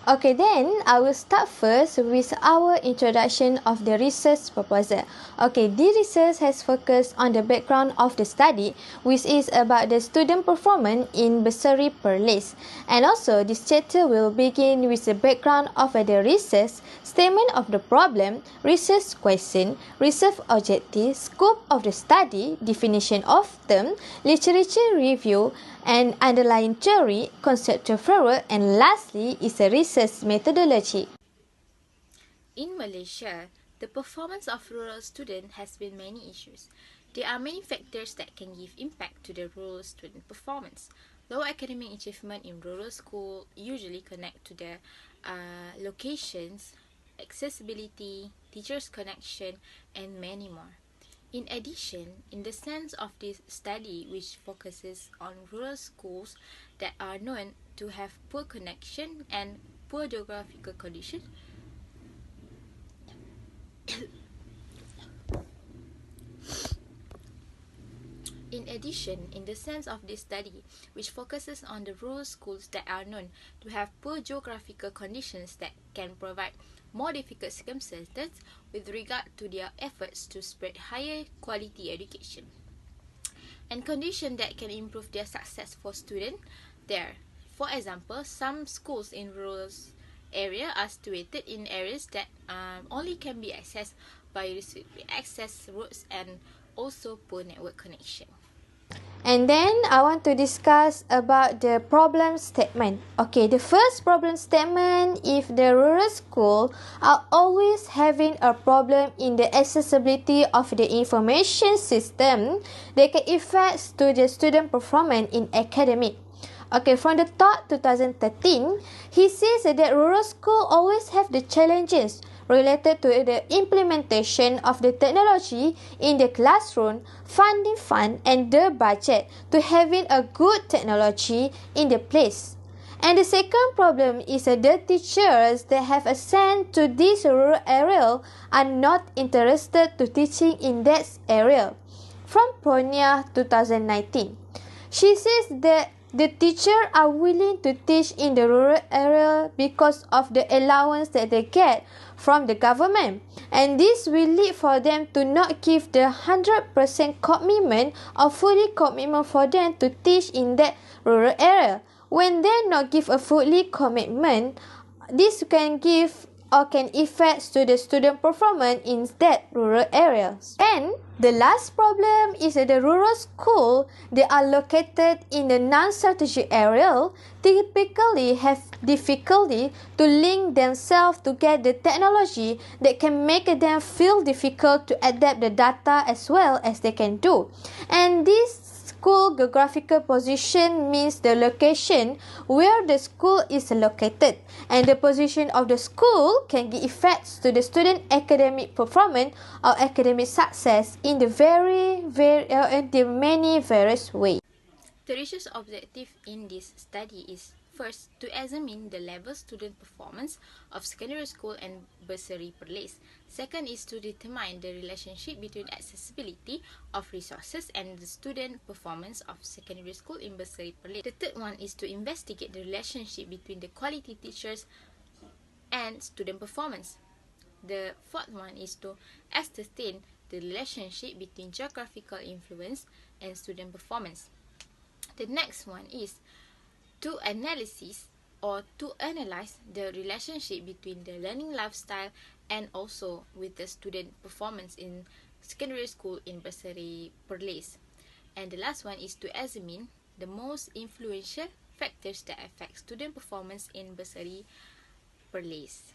Okay, then I will start first with our introduction of the research proposal. Okay, this research has focused on the background of the study, which is about the student performance in bursary per list. And also, this chapter will begin with the background of the research, statement of the problem, research question, research objective, scope of the study, definition of term, literature review, and underlying theory, conceptual framework, and lastly is a research methodology. In Malaysia, the performance of rural students has been many issues. There are many factors that can give impact to the rural student performance. Low academic achievement in rural school usually connect to the locations, accessibility, teachers' connection, and many more. In addition, in the sense of this study which focuses on rural schools that are known to have poor connection and poor geographical conditions, In addition, in the sense of this study, which focuses on the rural schools that are known to have poor geographical conditions that can provide more difficult circumstances with regard to their efforts to spread higher quality education, and conditions that can improve their success for students there. For example, some schools in rural area are situated in areas that only can be accessed by access roads and also poor network connection. And then I want to discuss about the problem statement. Okay, the first problem statement, if the rural school are always having a problem in the accessibility of the information system, they can affect to the student performance in academic. Okay, from the thought 2013, he says that rural school always have the challenges related to the implementation of the technology in the classroom, funding fund, and the budget to having a good technology in the place. And the second problem is that the teachers that have assigned to this rural area are not interested to teaching in that area. From Pronia 2019, she says that the teachers are willing to teach in the rural area because of the allowance that they get from the government, and this will lead for them to not give the 100% commitment or fully commitment for them to teach in that rural area. When they not give a fully commitment, this can give or can affect to the student performance in that rural areas. And the last problem is that the rural school, they are located in the non-strategic area, typically have difficulty to link themselves to get the technology that can make them feel difficult to adapt the data as well as they can do. And this school geographical position means the location where the school is located, and the position of the school can give effects to the student academic performance or academic success in the many various ways. The research objective in this study is first to examine the level student performance of secondary school and bursary per list. Second is to determine the relationship between accessibility of resources and the student performance of secondary school in bursary per list. The third one is to investigate the relationship between the quality teachers and student performance. The fourth one is to ascertain the relationship between geographical influence and student performance. The next one is to analyze the relationship between the learning lifestyle and also with the student performance in secondary school in bursary per list. And the last one is to examine the most influential factors that affect student performance in bursary per list.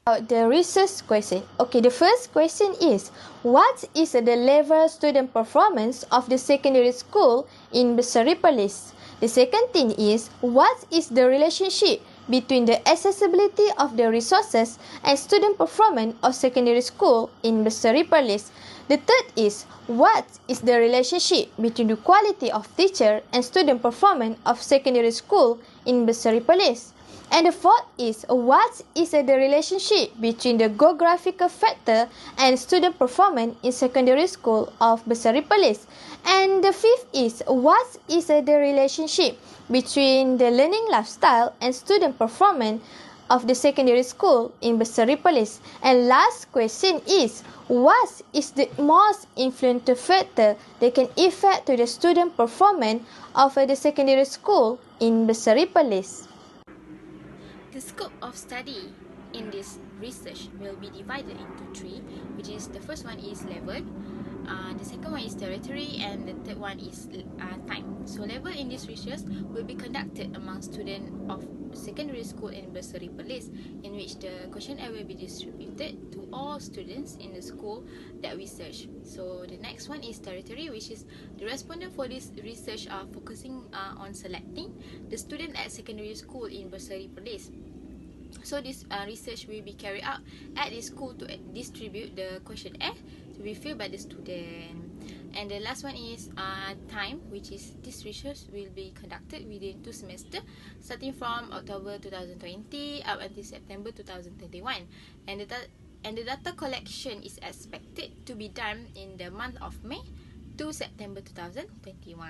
The research question. Okay, the first question is, what is the level student performance of the secondary school in bursary per list? The second thing is, what is the relationship between the accessibility of the resources and student performance of secondary school in bursary per list? The third is, what is the relationship between the quality of teacher and student performance of secondary school in bursary per list? And the fourth is, what is the relationship between the geographical factor and student performance in secondary school of bursary per list? And the fifth is, what is the relationship between the learning lifestyle and student performance of the secondary school in bursary police? And last question is, what is the most influential factor that can affect to the student performance of the secondary school in bursary police? The scope of study in this research will be divided into three, which is the first one is level, the second one is territory, and the third one is time. So level in this research will be conducted among students of secondary school and bursary police, in which the questionnaire will be distributed to all students in the school that we search. So the next one is territory, which is the respondent for this research are focusing on selecting the student at secondary school in bursary police. So this research will be carried out at the school to distribute the questionnaire to be filled by the student. And the last one is time, which is this research will be conducted within 2 semesters, starting from October 2020 up until September 2021. And the data collection is expected to be done in the month of May to September 2021.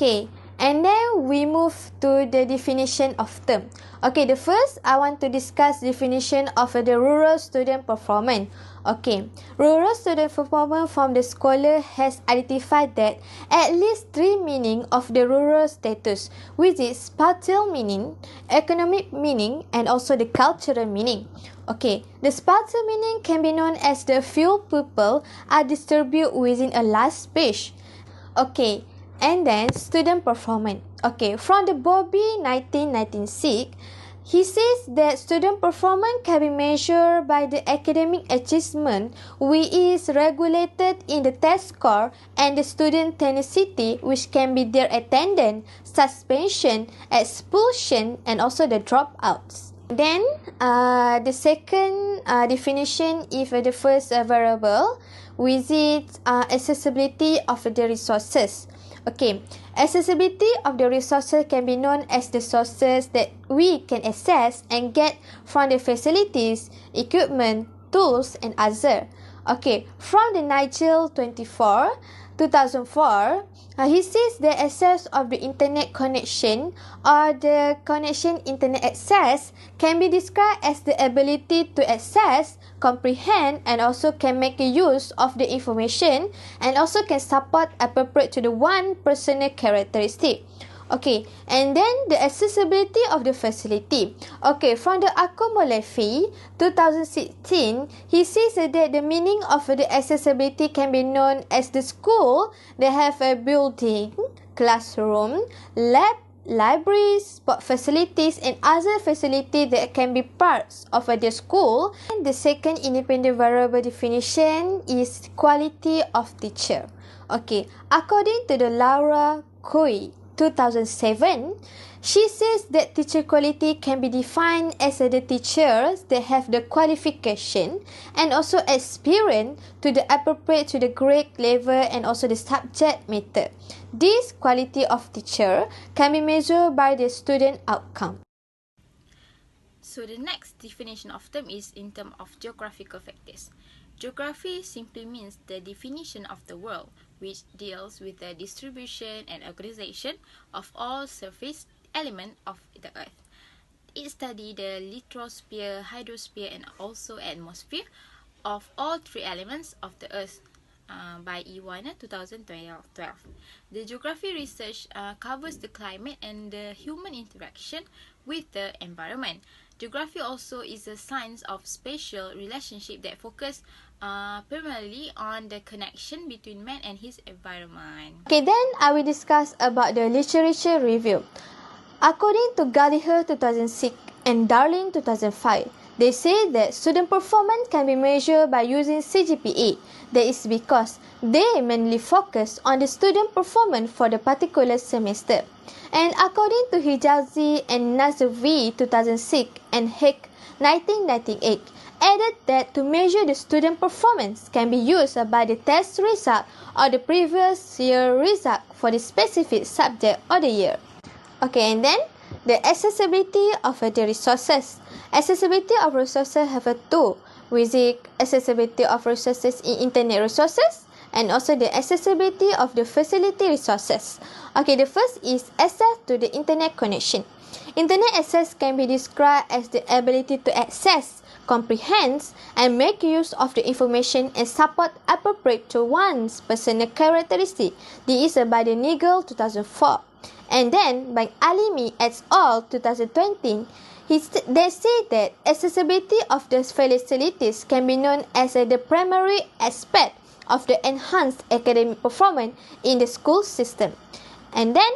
Okay, and then we move to the definition of term. Okay, the first I want to discuss definition of the rural student performance. Okay, rural student performance from the scholar has identified that at least three meaning of the rural status, which is spatial meaning, economic meaning, and also the cultural meaning. Okay, the spatial meaning can be known as the few people are distributed within a large space. Okay, and then student performance. Okay, from the Bobby 1996, he says that student performance can be measured by the academic achievement, which is regulated in the test score, and the student tenacity, which can be their attendance, suspension, expulsion, and also the dropouts. Then, the second definition is the first variable, which is accessibility of the resources. Okay, accessibility of the resources can be known as the sources that we can access and get from the facilities, equipment, tools, and other. Okay, from the Nigel 24, 2004, he says the access of the internet connection or the connection internet access can be described as the ability to access, comprehend, and also can make use of the information, and also can support appropriate to the one personal characteristic. Okay, and then the accessibility of the facility. Okay, from the Akomolefi 2016, he says that the meaning of the accessibility can be known as the school that have a building, classroom, lab, libraries, sport facilities, and other facilities that can be parts of the school. And the second independent variable definition is quality of teacher. Okay, according to the Laura Coy 2007, she says that teacher quality can be defined as the teachers that have the qualification and also experience to the appropriate to the grade level and also the subject matter. This quality of teacher can be measured by the student outcome. So the next definition of term is in terms of geographical factors. Geography simply means the definition of the world, which deals with the distribution and organization of all surface elements of the earth. It studies the lithosphere, hydrosphere, and also atmosphere of all three elements of the earth by Iwana 2012. The geography research covers the climate and the human interaction with the environment. Geography also is a science of spatial relationship that focus primarily on the connection between man and his environment. Okay, then I will discuss about the literature review. According to Gallagher 2006 and Darling 2005, they say that student performance can be measured by using CGPA. That is because they mainly focus on the student performance for the particular semester. And according to Hijazi and Nazavi 2006 and Heck 1998, added that to measure the student performance can be used by the test result or the previous year result for the specific subject or the year. Okay, and then the accessibility of the resources. Accessibility of resources have two, which is accessibility of resources in internet resources and also the accessibility of the facility resources. Okay, the first is access to the internet connection. Internet access can be described as the ability to access, comprehend, and make use of the information and support appropriate to one's personal characteristic. This is by the Nigel 2004. And then by Alimi et al. 2020, they say that accessibility of the facilities can be known as the primary aspect of the enhanced academic performance in the school system. And then,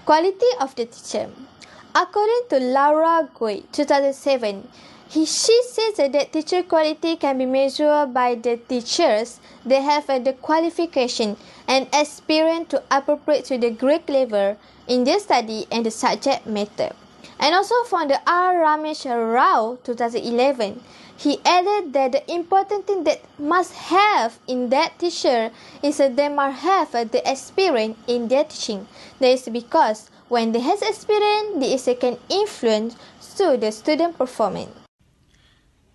quality of the teacher. According to Laura Gui, 2007, she says that teacher quality can be measured by the teachers. They have the qualification and experience to appropriate to the grade level in their study and the subject matter. And also from the R. Ramesh Rao, 2011, he added that the important thing that must have in that teacher is that they must have the experience in their teaching. That is because when they have experience, this can influence to the student performance.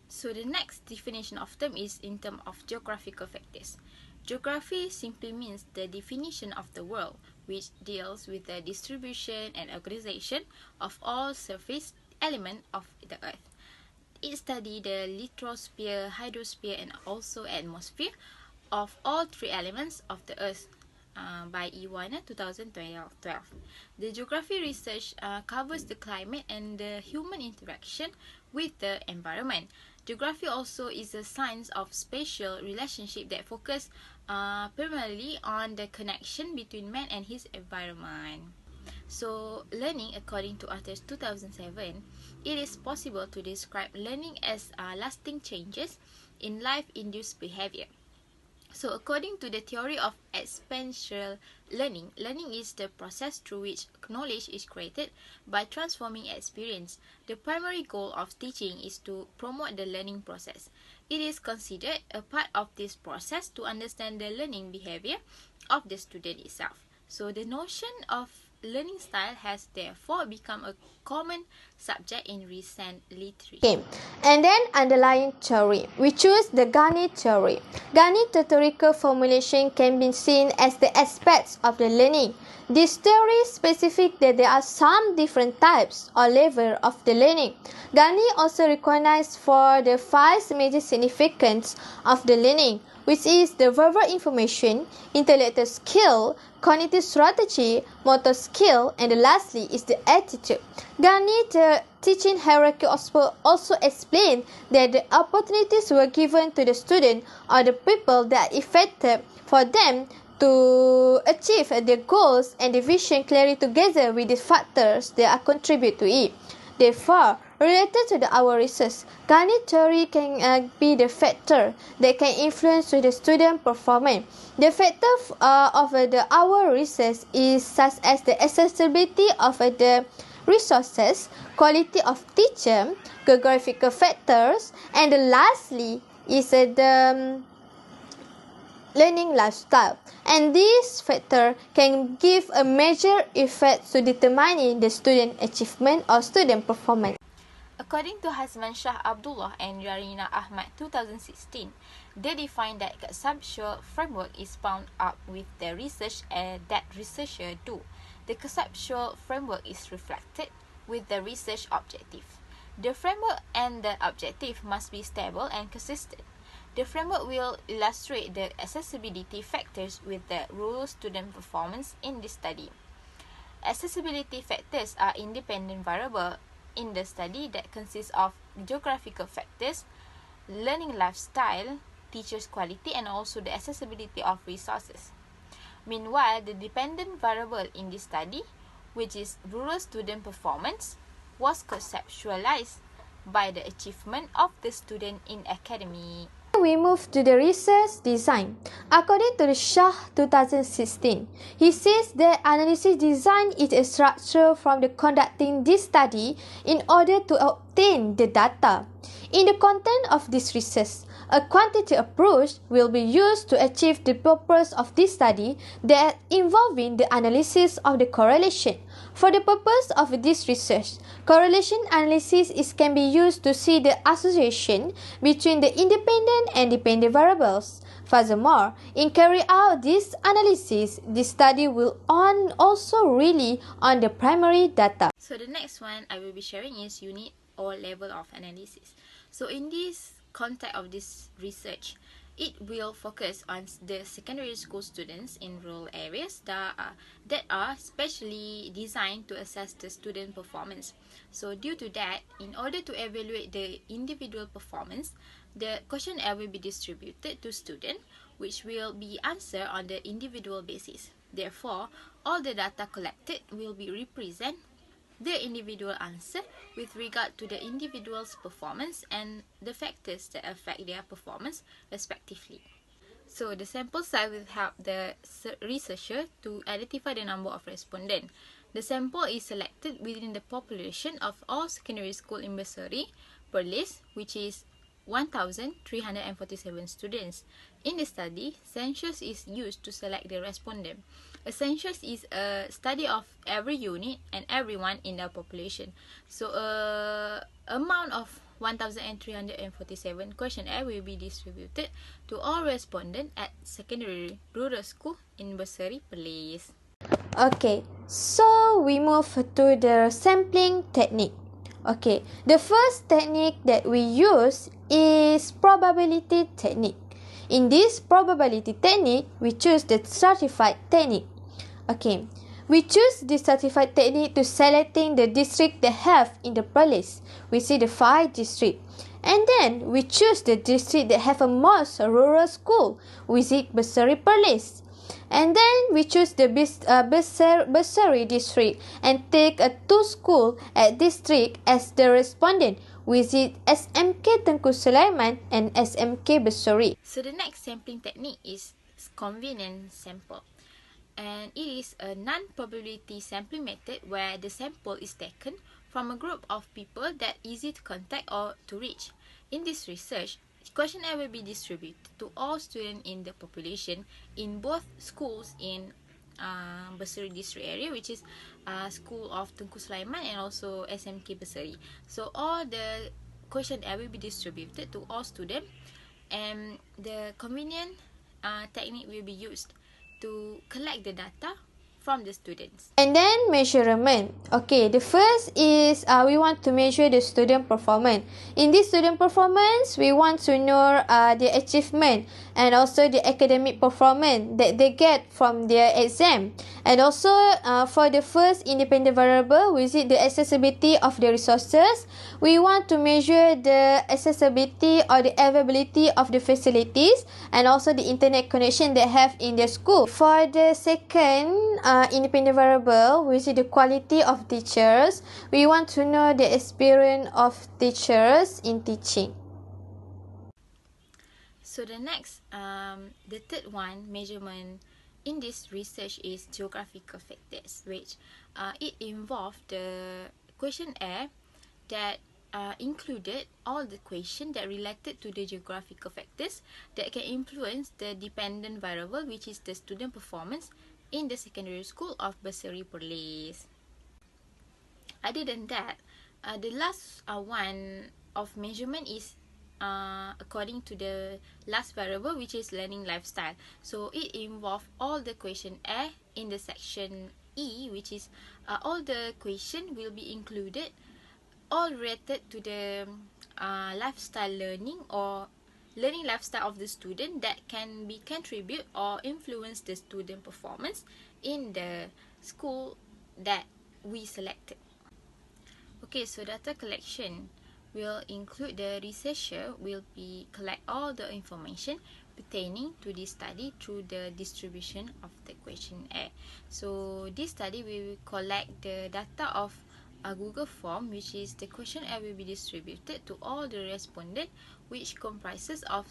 So the next definition of term is in terms of geographical factors. Geography simply means the definition of the world, which deals with the distribution and organization of all surface elements of the earth. It studies the lithosphere, hydrosphere, and also atmosphere of all three elements of the earth by Iwana 2012. The geography research covers the climate and the human interaction with the environment. Geography also is a science of spatial relationship that focus primarily on the connection between man and his environment. So, learning, according to Arthur 2007, it is possible to describe learning as lasting changes in life-induced behavior. So, according to the theory of experiential learning, learning is the process through which knowledge is created by transforming experience. The primary goal of teaching is to promote the learning process. It is considered a part of this process to understand the learning behavior of the student itself. So, the notion of learning style has therefore become a common subject in recent literature. Okay. And then underlying theory. We choose the Ghani theory. Ghani theoretical formulation can be seen as the aspects of the learning. This theory specifies that there are some different types or levels of the learning. Ghani also recognizes for the 5 major significance of the learning, which is the verbal information, intellectual skill, cognitive strategy, motor skill, and lastly is the attitude. Ghani, the teaching hierarchy also explained that the opportunities were given to the student or the people that are effective for them to achieve their goals and the vision clearly together with the factors that are contribute to it. Therefore, related to our research, Ghani theory can be the factor that can influence to the student performance. The factor of our research is such as the accessibility of the resources, quality of teacher, geographical factors, and lastly is the learning lifestyle. And this factor can give a major effect to determining the student achievement or student performance. According to Hasman Shah Abdullah and Yarina Ahmad 2016, they define that conceptual framework is bound up with the research that researchers do. The conceptual framework is reflected with the research objective. The framework and the objective must be stable and consistent. The framework will illustrate the accessibility factors with the rural student performance in the study. Accessibility factors are independent variables in the study that consists of geographical factors, learning lifestyle, teachers' quality, and also the accessibility of resources. Meanwhile, the dependent variable in this study, which is rural student performance, was conceptualized by the achievement of the student in academy. We move to the research design. According to the Shah 2016, he says that analysis design is a structure from the conducting this study in order to obtain the data. In the content of this research, a quantitative approach will be used to achieve the purpose of this study that involving the analysis of the correlation. For the purpose of this research, correlation analysis can be used to see the association between the independent and dependent variables. Furthermore, in carry out this analysis, this study will also really on the primary data. So the next one I will be sharing is unit or level of analysis. So in this context of this research, it will focus on the secondary school students in rural areas that are specially designed to assess the student performance. So due to that, in order to evaluate the individual performance, the questionnaire will be distributed to students, which will be answered on the individual basis. Therefore, all the data collected will be represent the individual answer with regard to the individual's performance and the factors that affect their performance respectively. So the sample size will help the researcher to identify the number of respondents. The sample is selected within the population of all secondary school in Besari per list, which is 1,347 students. In the study, census is used to select the respondent. A census is a study of every unit and everyone in the population. So, amount of 1,347 questionnaire will be distributed to all respondents at secondary rural school in Besari Perlis. Okay, so we move to the sampling technique. Okay, the first technique that we use is probability technique. In this probability technique, we choose the stratified technique. Okay, we choose the stratified technique to selecting the district that have in the playlist. We see the 5 district. And then we choose the district that have a most rural school. We see Besari playlist. And then we choose the Besari district and take a 2 school at district as the respondent. Visit SMK Tengku Sulaiman and SMK Besari. So the next sampling technique is convenient sample. And it is a non-probability sampling method where the sample is taken from a group of people that easy to contact or to reach. In this research, questionnaire will be distributed to all students in the population in both schools in Besari district area, which is school of Tengku Sulaiman and also SMK Besari. So all the questionnaire will be distributed to all students, and the convenient technique will be used to collect the data from the students. And then measurement. Okay, the first is we want to measure the student performance. In this student performance, we want to know the achievement and also the academic performance that they get from their exam. And also for the first independent variable, we see the accessibility of the resources. We want to measure the accessibility or the availability of the facilities and also the internet connection they have in their school. For the second independent variable, we see the quality of teachers. We want to know the experience of teachers in teaching. So the next, the third one, measurement in this research is geographical factors, which it involved the questionnaire that included all the questions that related to the geographical factors that can influence the dependent variable, which is the student performance in the secondary school of Besari Perlis. Other than that, the last one of measurement is according to the last variable, which is learning lifestyle. So it involves all the questionnaire in the section E, which is all the question will be included, all related to the lifestyle learning or learning lifestyle of the student that can be contribute or influence the student performance in the school that we selected. Okay, so data collection will include the researcher will be collect all the information pertaining to this study through the distribution of the questionnaire. So this study will collect the data of a Google form, which is the questionnaire will be distributed to all the respondents, which comprises of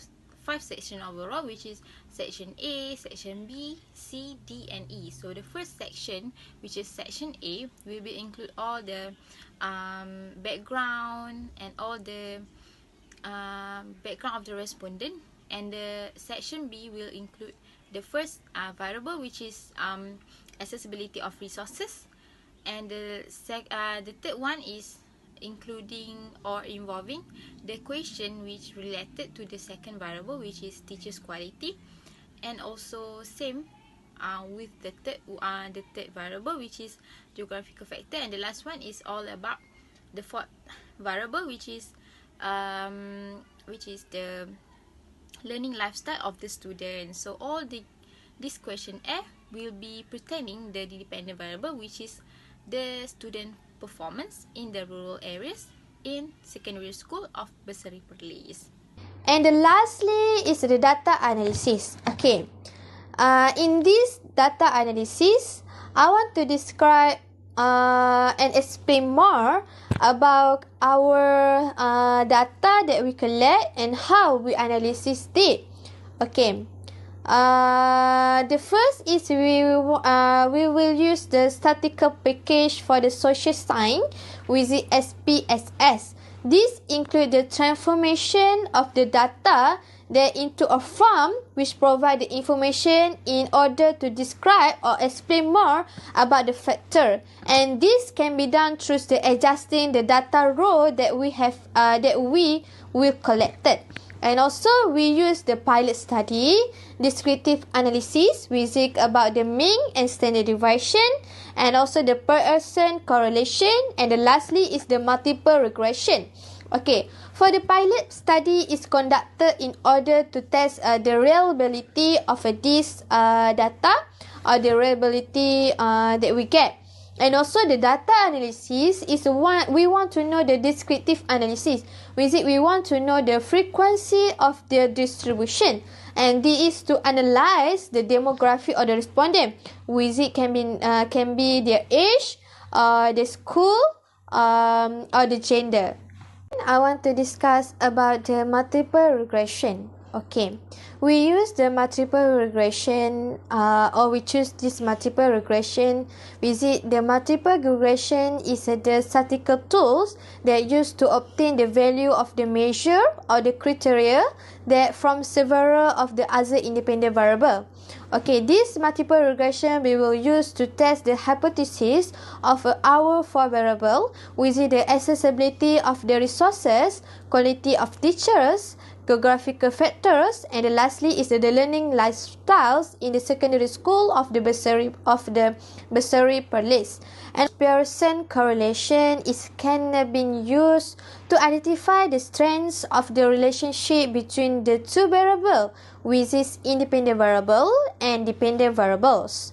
5 sections overall, which is section A, section B, C, D, and E. So the first section, which is section A, will be include all the background and all the background of the respondent, and the section B will include the first variable, which is accessibility of resources, and the third one is including or involving the question which related to the second variable, which is teacher's quality, and also same with the third variable, which is geographical factor, and the last one is all about the fourth variable, which is the learning lifestyle of the student. So all this question F will be pertaining the dependent variable, which is the student performance in the rural areas in secondary school of bursary Perlis. And lastly is the data analysis. Okay. In this data analysis, I want to describe and explain more about our data that we collect and how we analysis it. Okay. The first is we will use the statistical package for the social science with the SPSS. This includes the transformation of the data that into a form which provide the information in order to describe or explain more about the factor, and this can be done through the adjusting the data row that we have that we will collected. And also we use the pilot study, descriptive analysis, we think about the mean and standard deviation, and also the Pearson correlation, and the lastly is the multiple regression. Okay, for the pilot study is conducted in order to test the reliability of this data or the reliability that we get. And also the data analysis is we want to know the descriptive analysis. With it, we want to know the frequency of the distribution, and this is to analyze the demography of the respondent. With it can be their age, the school, or the gender. I want to discuss about the multiple regression. Okay, we use the multiple regression or we choose this multiple regression. Visit the multiple regression is the statistical tools that used to obtain the value of the measure or the criteria that from several of the other independent variable. Okay, this multiple regression we will use to test the hypothesis of our four variable, which is the accessibility of the resources, quality of teachers, geographical factors, and lastly is the learning lifestyles in the secondary school of the bursary Perlis. And Pearson correlation can be used to identify the strengths of the relationship between the two variables, which is independent variable and dependent variables.